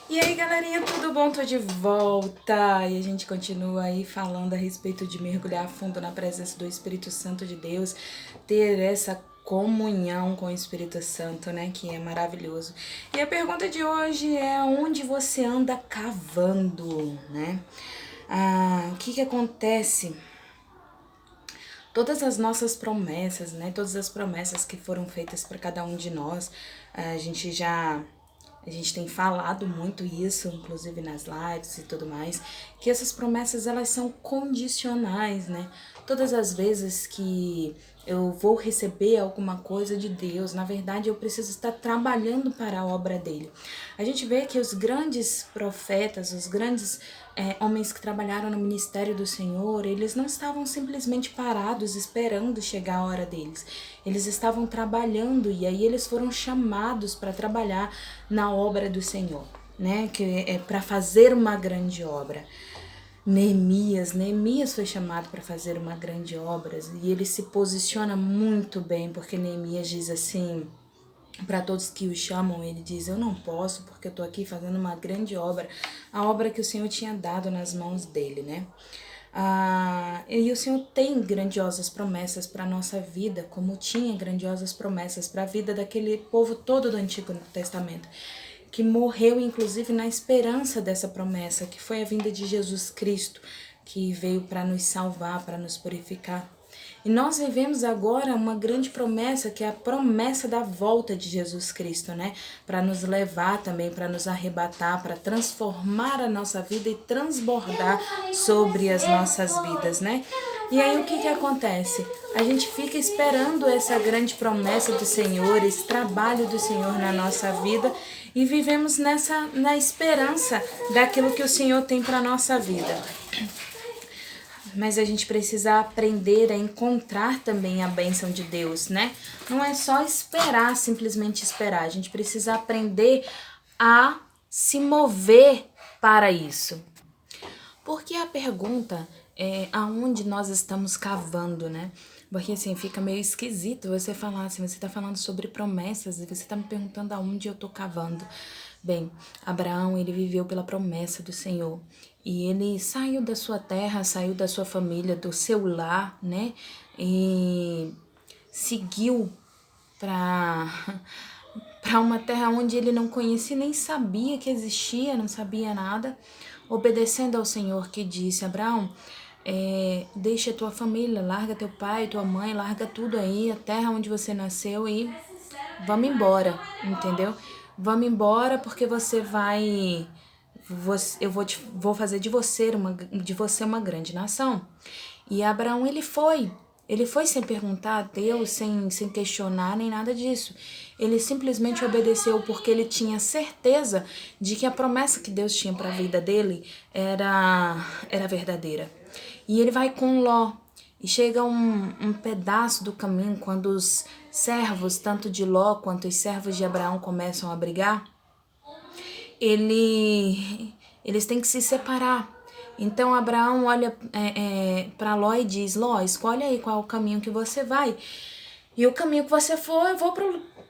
E aí, galerinha, tudo bom? Tô de volta e a gente continua aí falando a respeito de mergulhar a fundo na presença do Espírito Santo de Deus, ter essa comunhão com o Espírito Santo, né, que é maravilhoso. E a pergunta de hoje é: onde você anda cavando, né? O que acontece? Todas as nossas promessas, né? Todas as promessas que foram feitas para cada um de nós, a gente tem falado muito isso, inclusive nas lives e tudo mais, que essas promessas elas são condicionais, né? Todas as vezes que eu vou receber alguma coisa de Deus, na verdade eu preciso estar trabalhando para a obra dele. A gente vê que os grandes profetas, os grandes homens que trabalharam no ministério do Senhor, eles não estavam simplesmente parados esperando chegar a hora deles. Eles estavam trabalhando e aí eles foram chamados para trabalhar na obra do Senhor, né? Que é para fazer uma grande obra. Neemias foi chamado para fazer uma grande obra e ele se posiciona muito bem, porque Neemias diz assim, para todos que o chamam, ele diz: eu não posso porque eu estou aqui fazendo uma grande obra, a obra que o Senhor tinha dado nas mãos dele, né? E o Senhor tem grandiosas promessas para a nossa vida, como tinha grandiosas promessas para a vida daquele povo todo do Antigo Testamento, que morreu inclusive na esperança dessa promessa, que foi a vinda de Jesus Cristo, que veio para nos salvar, para nos purificar. E nós vivemos agora uma grande promessa, que é a promessa da volta de Jesus Cristo, né? Para nos levar também, para nos arrebatar, para transformar a nossa vida e transbordar sobre as nossas vidas, né? E aí o que acontece? A gente fica esperando essa grande promessa do Senhor, esse trabalho do Senhor na nossa vida e vivemos na esperança daquilo que o Senhor tem para nossa vida. Mas a gente precisa aprender a encontrar também a bênção de Deus, né? Não é só esperar, simplesmente esperar. A gente precisa aprender a se mover para isso. Porque a pergunta é aonde nós estamos cavando, né? Porque assim, fica meio esquisito você falar assim, você tá falando sobre promessas e você tá me perguntando aonde eu tô cavando. Bem, Abraão, ele viveu pela promessa do Senhor. E ele saiu da sua terra, saiu da sua família, do seu lar, né? E seguiu para para uma terra onde ele não conhecia, nem sabia que existia, não sabia nada, obedecendo ao Senhor que disse: Abraão, deixa tua família, larga teu pai, tua mãe, larga tudo aí, a terra onde você nasceu e vamos embora, entendeu? Vamos embora porque você vai, eu vou fazer de você uma grande nação. E Abraão, ele foi sem perguntar a Deus, sem questionar nem nada disso. Ele simplesmente obedeceu porque ele tinha certeza de que a promessa que Deus tinha para a vida dele era verdadeira. E ele vai com Ló. E chega um pedaço do caminho quando os servos, tanto de Ló quanto os servos de Abraão, começam a brigar. Eles têm que se separar. Então Abraão olha para Ló e diz: Ló, escolhe aí qual é o caminho que você vai. E o caminho que você for, eu vou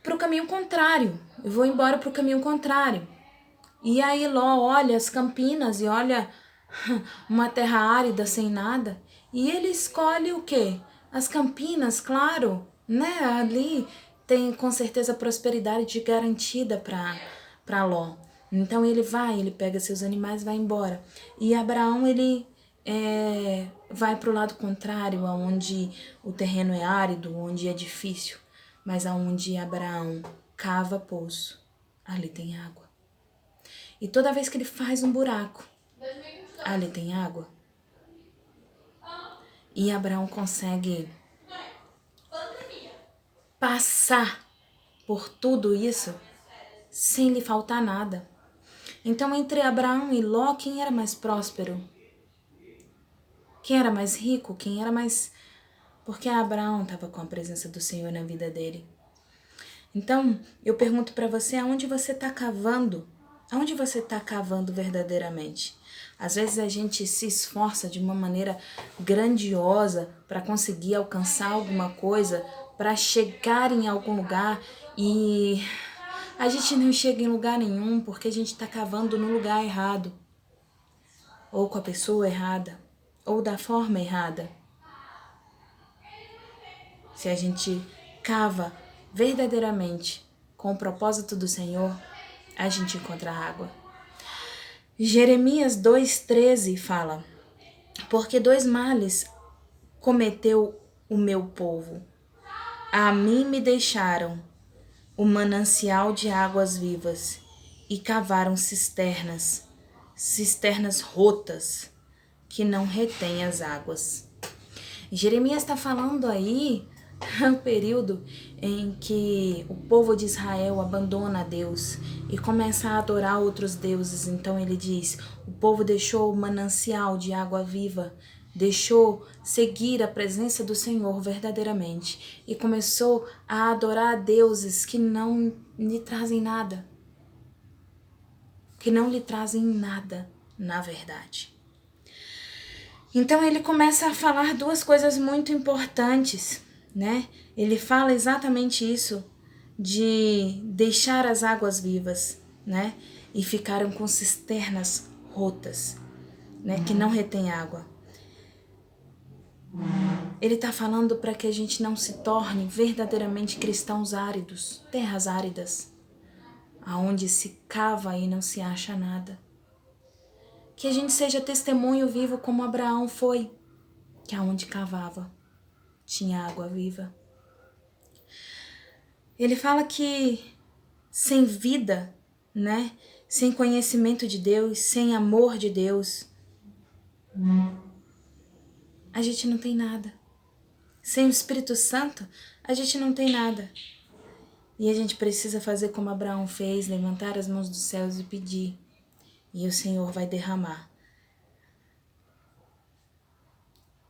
pro caminho contrário. Eu vou embora pro caminho contrário. E aí Ló olha as campinas e olha uma terra árida sem nada. E ele escolhe o quê? As campinas, claro, né? Ali tem com certeza prosperidade garantida para Ló. Então ele pega seus animais e vai embora. E Abraão, ele vai para o lado contrário, onde o terreno é árido, onde é difícil, mas aonde Abraão cava poço, ali tem água. E toda vez que ele faz um buraco, ali tem água. E Abraão consegue passar por tudo isso sem lhe faltar nada. Então, entre Abraão e Ló, quem era mais próspero? Quem era mais rico? Quem era mais... Porque Abraão estava com a presença do Senhor na vida dele. Então, eu pergunto para você, aonde você está cavando? Aonde você está cavando verdadeiramente? Às vezes a gente se esforça de uma maneira grandiosa para conseguir alcançar alguma coisa, para chegar em algum lugar e A gente não chega em lugar nenhum porque a gente está cavando no lugar errado, ou com a pessoa errada, ou da forma errada. Se a gente cava verdadeiramente com o propósito do Senhor, a gente encontra água. Jeremias 2,13 fala: porque dois males cometeu o meu povo. A mim me deixaram o manancial de águas vivas e cavaram cisternas rotas que não retêm as águas. Jeremias está falando aí o período em que o povo de Israel abandona a Deus e começa a adorar outros deuses. Então ele diz: o povo deixou o manancial de água viva, deixou seguir a presença do Senhor verdadeiramente e começou a adorar deuses que não lhe trazem nada, na verdade. Então ele começa a falar duas coisas muito importantes, né? Ele fala exatamente isso, de deixar as águas vivas, né? E ficaram com cisternas rotas, né? Que não retém água. Ele está falando para que a gente não se torne verdadeiramente cristãos áridos, terras áridas, aonde se cava e não se acha nada. Que a gente seja testemunho vivo como Abraão foi, que aonde cavava tinha água viva. Ele fala que sem vida, né? Sem conhecimento de Deus, sem amor de Deus, a gente não tem nada. Sem o Espírito Santo, a gente não tem nada. E a gente precisa fazer como Abraão fez, levantar as mãos dos céus e pedir. E o Senhor vai derramar.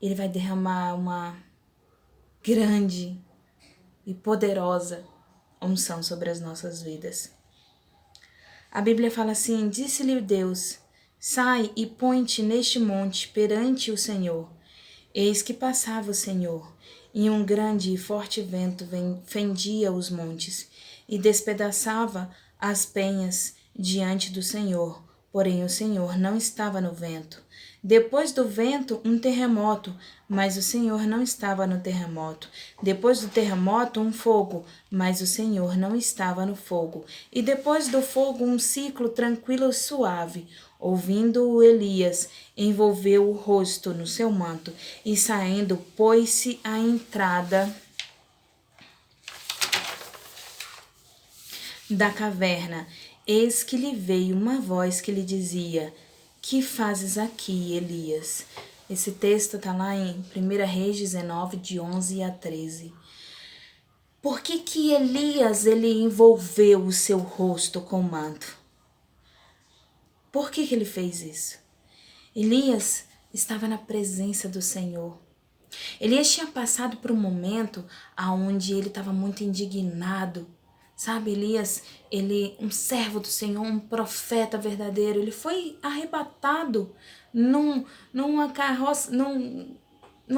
Ele vai derramar uma grande e poderosa unção sobre as nossas vidas. A Bíblia fala assim: disse-lhe Deus: sai e põe-te neste monte perante o Senhor. Eis que passava o Senhor, e um grande e forte vento fendia os montes, e despedaçava as penhas diante do Senhor. Porém o Senhor não estava no vento. Depois do vento, um terremoto, mas o Senhor não estava no terremoto. Depois do terremoto, um fogo, mas o Senhor não estava no fogo. E depois do fogo, um ciclo tranquilo e suave. Ouvindo-o, Elias envolveu o rosto no seu manto e, saindo, pôs-se à entrada da caverna. Eis que lhe veio uma voz que lhe dizia: que fazes aqui, Elias? Esse texto está lá em 1 Reis 19, de 11 a 13. Por que Elias ele envolveu o seu rosto com o manto? Por que ele fez isso? Elias estava na presença do Senhor. Elias tinha passado por um momento onde ele estava muito indignado. Sabe, Elias, um servo do Senhor, um profeta verdadeiro, ele foi arrebatado numa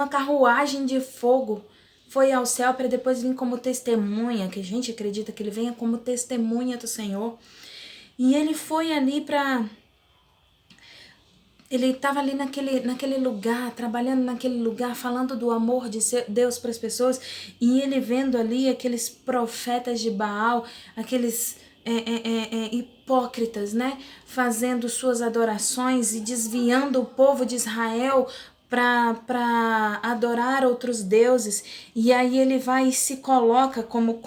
carruagem de fogo. Foi ao céu para depois vir como testemunha, que a gente acredita que ele venha como testemunha do Senhor. E ele foi ali para... Ele estava ali naquele lugar, trabalhando naquele lugar, falando do amor de Deus para as pessoas, e ele vendo ali aqueles profetas de Baal, aqueles hipócritas, né, fazendo suas adorações e desviando o povo de Israel para adorar outros deuses. E aí ele vai e se coloca como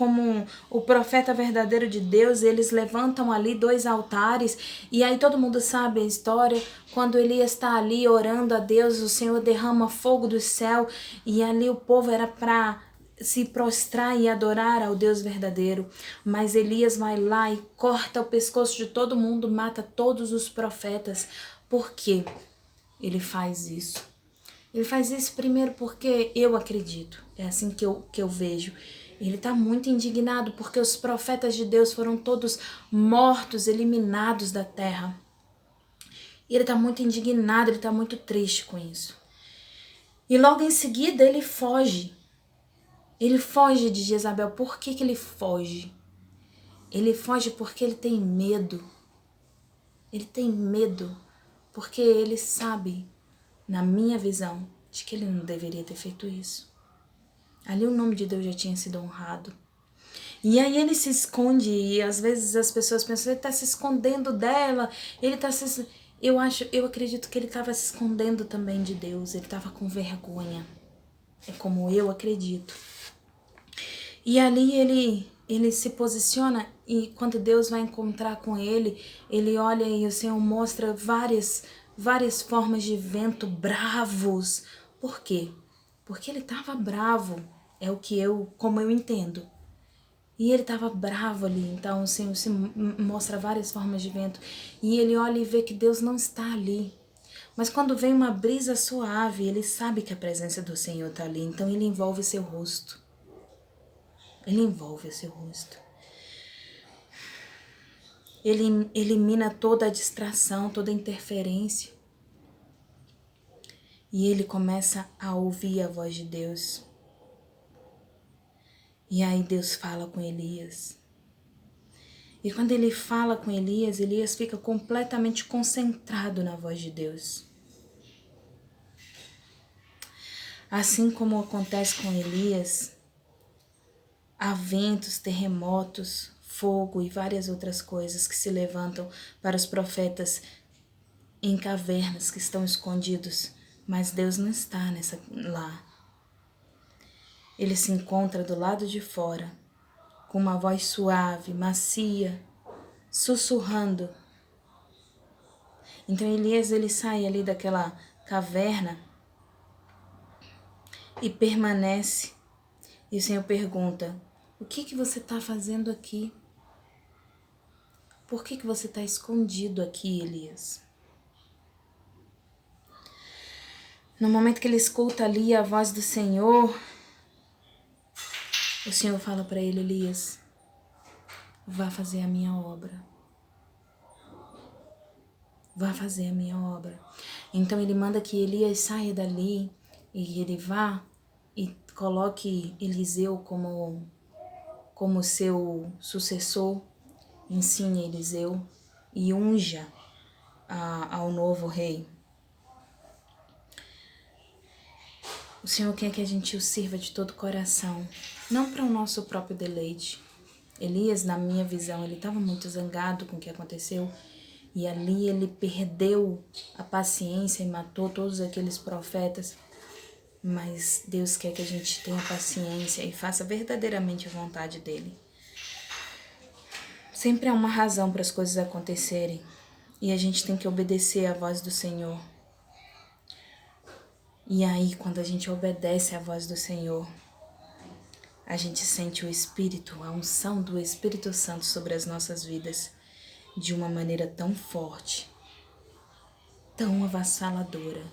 o profeta verdadeiro de Deus. Eles levantam ali 2 altares, e aí todo mundo sabe a história. Quando Elias está ali orando a Deus, o Senhor derrama fogo do céu, e ali o povo era para se prostrar e adorar ao Deus verdadeiro. Mas Elias vai lá e corta o pescoço de todo mundo, mata todos os profetas. Por quê? Ele faz isso. Ele faz isso primeiro porque eu acredito, é assim que eu vejo. Ele está muito indignado porque os profetas de Deus foram todos mortos, eliminados da terra. E ele está muito indignado, ele está muito triste com isso. E logo em seguida ele foge. Ele foge de Jezabel. Por que ele foge? Ele foge porque ele tem medo. Ele tem medo porque ele sabe, na minha visão, de que ele não deveria ter feito isso. Ali o nome de Deus já tinha sido honrado. E aí ele se esconde e às vezes as pessoas pensam, ele está se escondendo dela, ele está se... Eu acredito que ele estava se escondendo também de Deus, ele estava com vergonha. É como eu acredito. E ali ele se posiciona e quando Deus vai encontrar com ele, ele olha e o Senhor mostra várias formas de vento bravos. Por quê? Porque ele estava bravo, é como eu entendo. E ele estava bravo ali, então o Senhor se mostra várias formas de vento. E ele olha e vê que Deus não está ali. Mas quando vem uma brisa suave, ele sabe que a presença do Senhor está ali, então ele envolve seu rosto. Ele envolve o seu rosto. Ele elimina toda a distração, toda a interferência. E ele começa a ouvir a voz de Deus. E aí Deus fala com Elias. E quando ele fala com Elias, Elias fica completamente concentrado na voz de Deus. Assim como acontece com Elias, há ventos, terremotos, fogo e várias outras coisas que se levantam para os profetas em cavernas que estão escondidos, mas Deus não está lá. Ele se encontra do lado de fora, com uma voz suave, macia, sussurrando. Então Elias ele sai ali daquela caverna e permanece. E o Senhor pergunta, o que você está fazendo aqui? Por que você está escondido aqui, Elias? No momento que ele escuta ali a voz do Senhor, o Senhor fala para ele, Elias, vá fazer a minha obra. Vá fazer a minha obra. Então ele manda que Elias saia dali e ele vá e coloque Eliseu como seu sucessor, ensine Eliseu e unja ao novo rei. O Senhor quer que a gente o sirva de todo o coração, não para o nosso próprio deleite. Elias, na minha visão, ele estava muito zangado com o que aconteceu e ali ele perdeu a paciência e matou todos aqueles profetas. Mas Deus quer que a gente tenha paciência e faça verdadeiramente a vontade dele. Sempre há uma razão para as coisas acontecerem e a gente tem que obedecer à voz do Senhor. E aí, quando a gente obedece à voz do Senhor, a gente sente o Espírito, a unção do Espírito Santo sobre as nossas vidas de uma maneira tão forte, tão avassaladora,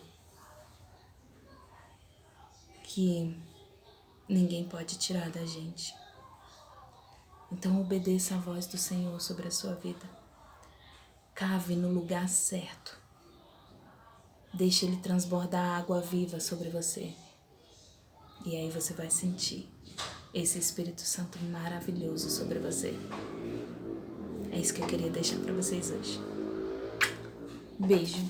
que ninguém pode tirar da gente. Então obedeça a voz do Senhor sobre a sua vida. Cave no lugar certo. Deixe Ele transbordar água viva sobre você. E aí você vai sentir esse Espírito Santo maravilhoso sobre você. É isso que eu queria deixar para vocês hoje. Beijo.